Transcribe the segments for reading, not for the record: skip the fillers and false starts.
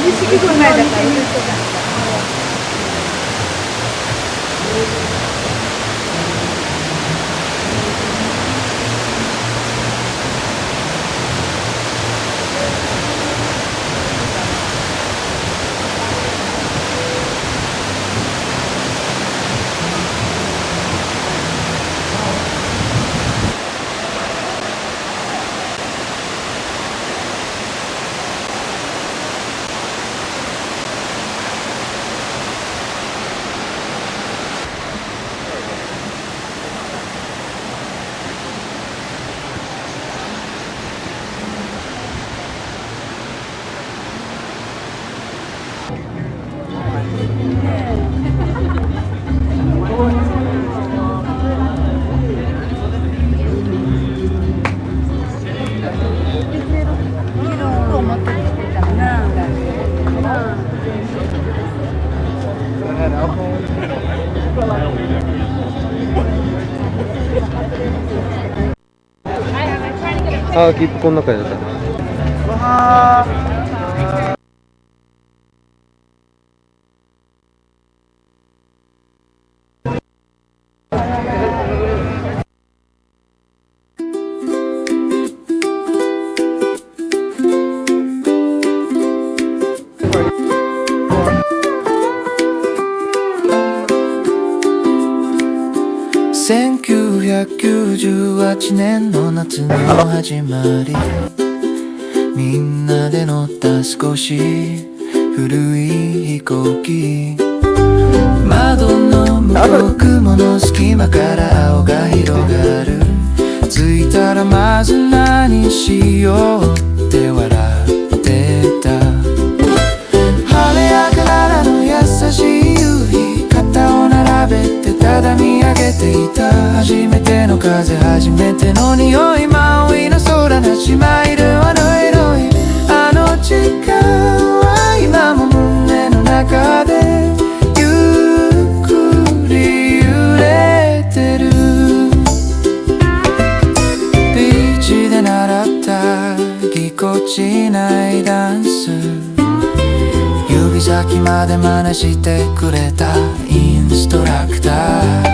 この前だから。ああ、切符この中にあった。1998年の夏の始まり、みんなで乗った少し古い飛行機、窓の向こう雲の隙間から青が広がる。着いたらまず何しようって笑ってた。晴れやからの優しい夕日、肩を並べてただ見上げていた。初めての風、初めての匂い、マウイの空なしまいるあのエロいあの時間は今も胸の中でゆっくり揺れてる。ビーチで習ったぎこちないダンス、指先まで真似してくれたインストラクター。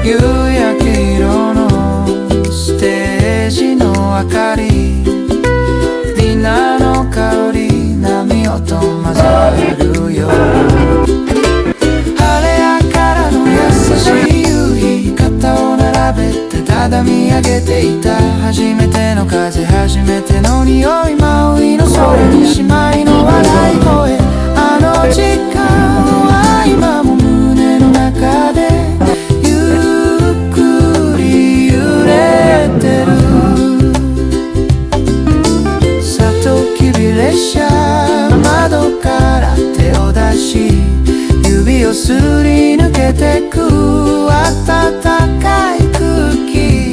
夕焼け色のステージの明かり、ディナーの香り、波音混ざるよ。晴れやからの優しい夕日、肩を並べてただ見上げていた。初めての風、初めての匂い、マウイの空に姉妹の笑い声、あの時間は今も胸の中で列車、窓から手を出し指をすり抜けてく暖かい空気、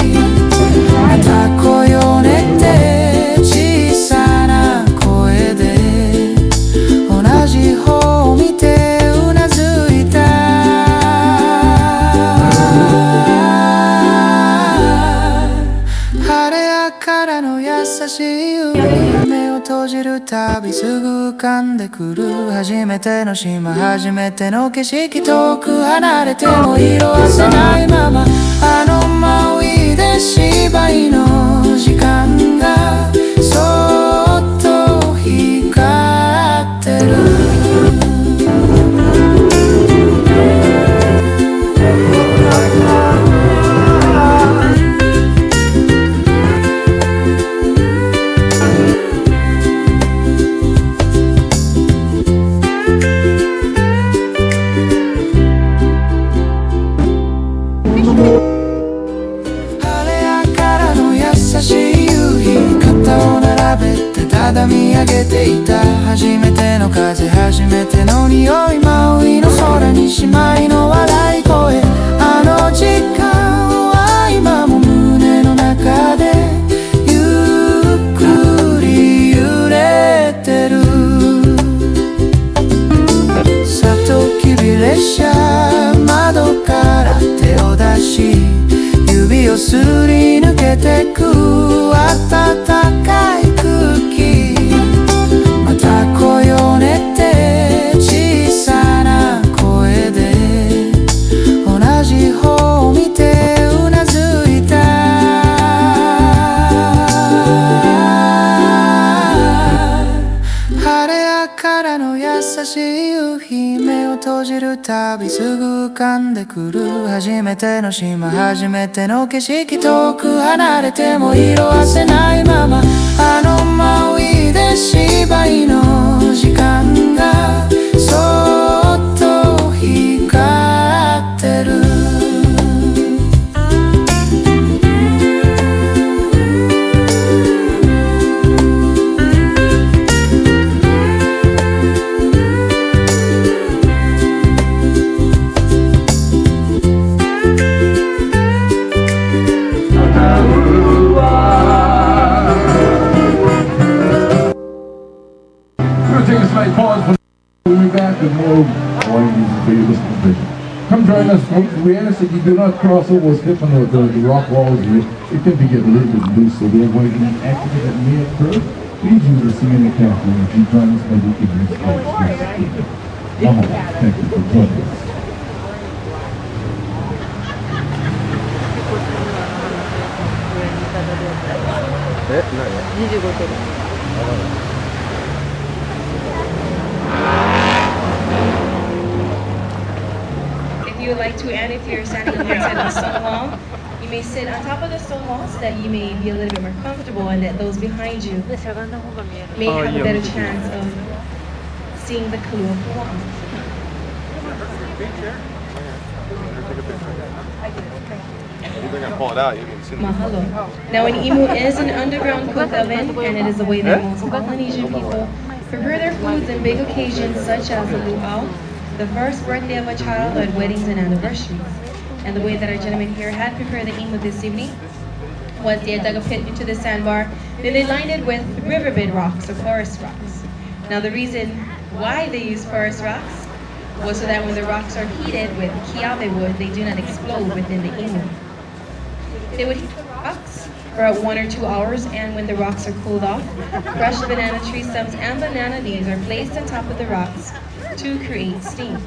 また声を寝て小さな声で同じ方を見てうなずいた。晴れやからの優しい夢を閉じるたびすぐ浮かんでくる。初めての島、初めての景色、遠く離れても色褪せないまま、あのマウイで芝居の時間がそっと光ってる。ただ見上げていた。初めての風、初めての匂い、マウイの空に姉妹の笑い声、あの時間は今も胸の中でゆっくり揺れてる。サトウキビ列車、窓から手を出し指をすり抜けてく暖かい空気、また来よう閉じるたびすぐ浮かんでくる初めての島初めての景色遠く離れても色褪せないままあのマウイで芝居の時間がそっと光ってるPause. We'll be back with more Hawaiian music for you listening to. Come join us, folks. We ask that you do not cross over or step on the rock walls here. It tend to get a little bit loose, so we avoid any accident that may occur. Please use the singing carefully. If you join us, maybe you can miss Thank you for joining us. 25キロ。If you would like to, and if you're standing on the outside of the stone wall, you may sit on top of the stone wall so that you may be a little bit more comfortable and that those behind you may have a better chance of seeing the Kalua Pua'a. Mahalo. Now an imu is an underground cooked oven and it is the way that most Polynesian people prepare their foods in big occasions such as a luau, the first birthday of a child, or weddings and anniversaries. And the way that our gentleman here had prepared the imu this evening was they had dug a pit into the sandbar, then they lined it with riverbed rocks or forest rocks. Now the reason why they use forest rocks was so that when the rocks are heated with kiawe wood, they do not explode within the imu. They would heat the rocks for about 1 or 2 hours, and when the rocks are cooled off, crushed banana tree stems and banana leaves are placed on top of the rocks to create steam.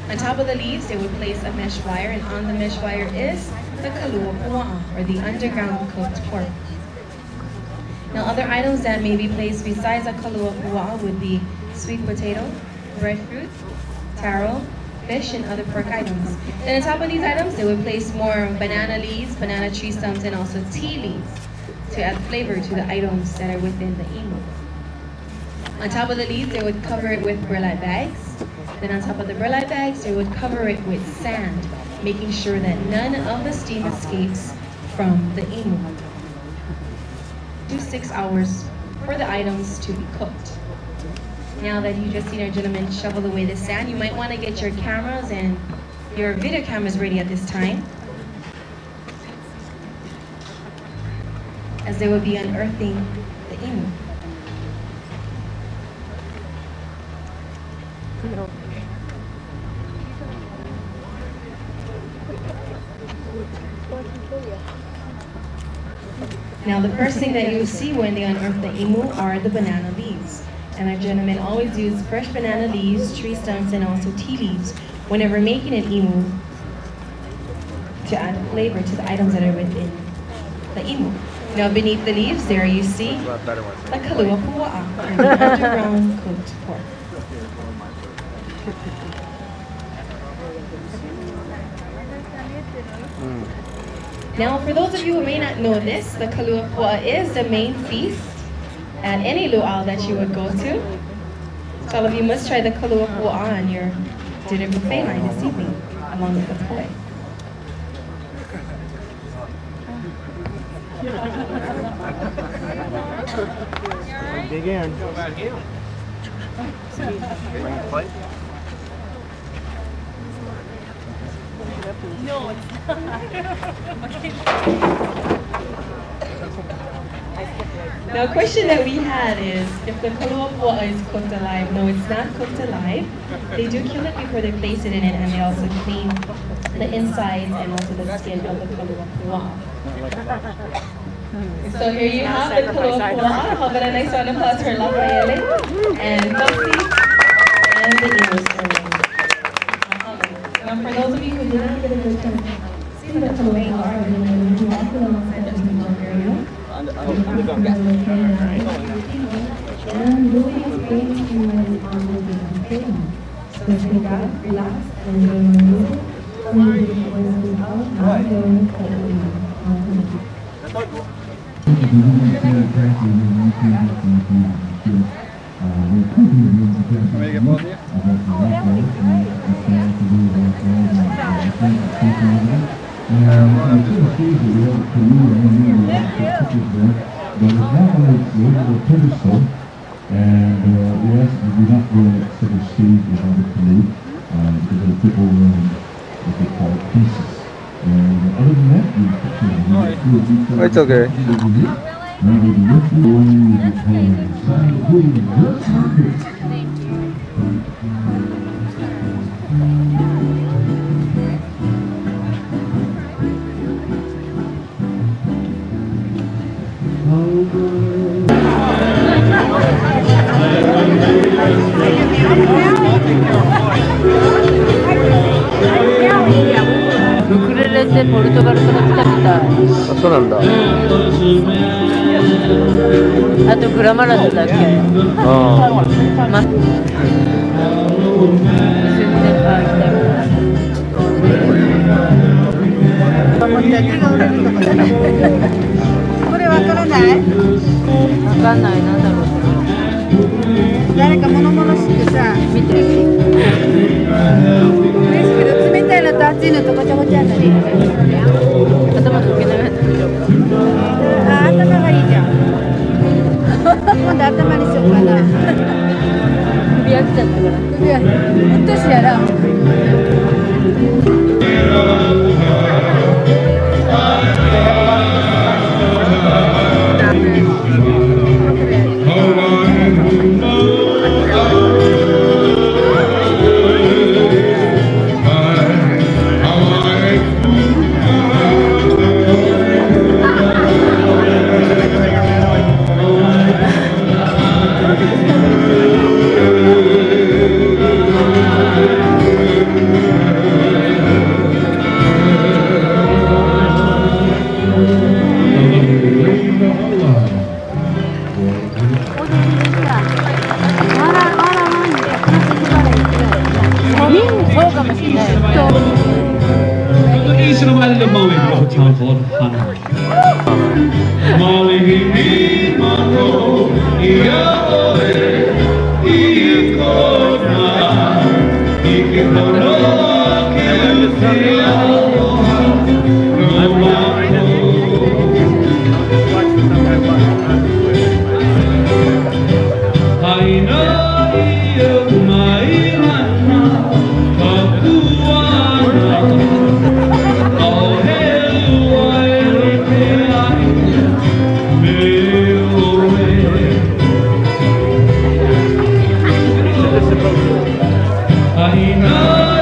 On top of the leaves, they would place a mesh wire, and on the mesh wire is the Kalua Pua'a, or the underground cooked pork. Now, other items that may be placed besides a Kalua Pua'a would be sweet potato, breadfruit, taro, fish, and other pork items. Then on top of these items, they would place more banana leaves, banana tree stems, and also tea leaves to add flavor to the items that are within the imu. On top of the leaves, they would cover it with burlap bags. Then on top of the burlap bags, they would cover it with sand, making sure that none of the steam escapes from the imu. 2 to 6 hours for the items to be cooked. Now that you just seen our gentleman shovel away the sand, you might want to get your cameras and your video cameras ready at this time, as they will be unearthing the imu. Now the first thing that you'll see when they unearth the imu are the banana leaves. And our gentlemen always use fresh banana leaves, tree stumps, and also tea leaves whenever making an imu to add flavor to the items that are within the imu. Now beneath the leaves there you see the Kalua Pua'a, or the underground cooked pork. Now for those of you who may not know this, the Kalua Pua'a is the main feast at any luau that you would go to. So all of you must try the Kalua Pua'a on your dinner buffet line this evening, along with the poi. Dig in. No, it's Now, a question that we had is, if the Kalua Pua'a is cooked alive? No, it's not cooked alive. They do kill it before they place it in it, and they also clean the insides and also the skin of the Kalua Pua'a. So here you have the Kalua Pua'a. How about a nice round of applause for Lafayette and Toxie and the English serving. Now, for those of you who did not get a good chance to see the Kalua Pua'a, we're going to walk alongside the beach area. So sit down, relax, and enjoy your music. Some music is listening out, not going cold. And yes, we do not go set a stage in order to leave because the people what they call pieces. And other than that, we It's okay.ウクレレってポルトガルから来たみたい。あ、そうなんだ。あとグラマラスだっけ。あま。全然変わったよ。これわからない？わかんない、なんだろう。誰か物々しくさ、見て。嬉しいけど冷たいのと熱いのとごちゃごちゃになり。頭抜けないやつでしょ。あ、頭がいいじゃん。今度頭にしようかな。首飽きちゃったから。首はうっとしやら。そうかもしれない。East of the Maui, a town called Hana. Maui, Mako, Iaoe, Ikona, Ikona, I know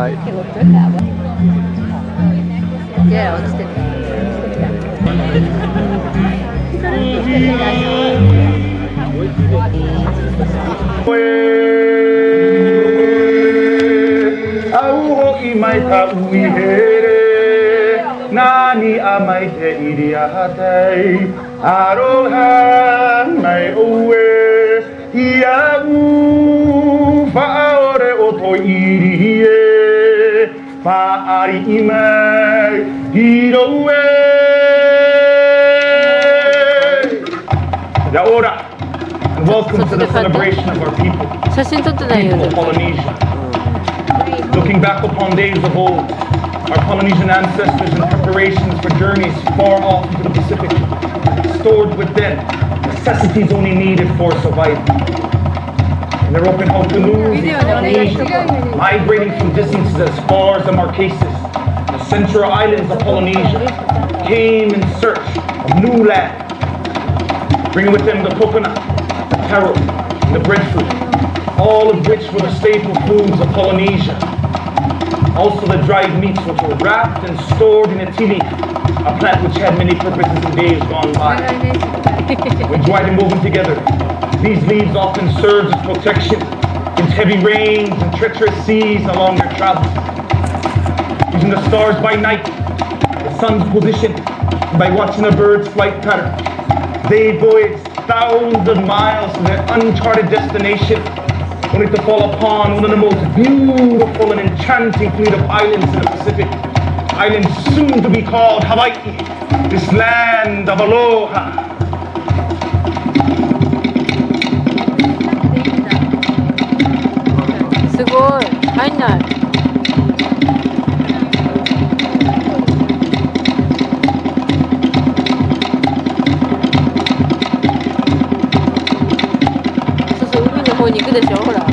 はい。いや落ちてる。Nani amai te iri ahatei Aroha mai oe Ia u whaore o to iri e Whaari imai hiro e Ya ora and welcome to the celebration of our people 写真撮ってないよ people of Polynesia Looking back upon days of old Our Polynesian ancestors in preparations for journeys far off into the Pacific stored with them necessities only needed for survival. And their open how canoes in Polynesia, migrating from distances as far as the Marquesas, the central islands of Polynesia, came in search of new land, bringing with them the coconut, the taro, and the breadfruit, all of which were the staple foods of Polynesia. Also the dried meats which were wrapped and stored in a tea leaf, a plant which had many purposes in days gone by. When dried and woven together, these leaves often served as protection against heavy rains and treacherous seas along their travels. Using the stars by night, the sun's position, and by watching the birds' flight pattern, they voyaged thousands of miles to their uncharted destination, only to fall upon one of the most beautiful and enchanting fleet of islands in the Pacific. Islands soon to be called Hawaii, this land of aloha. すごい入んないそうそう海の方に行くでしょほら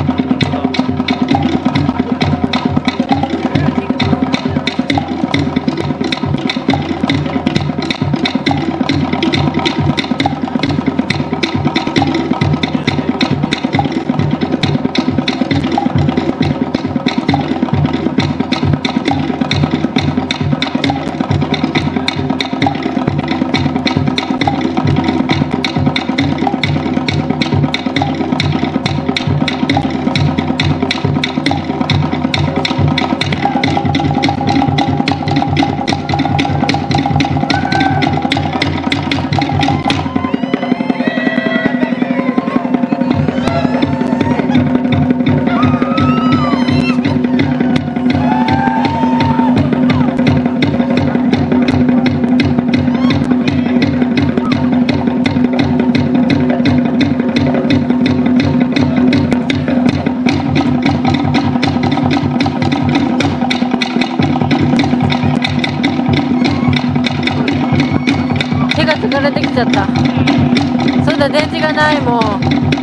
手が疲れてきちゃったそうだ電池がないもん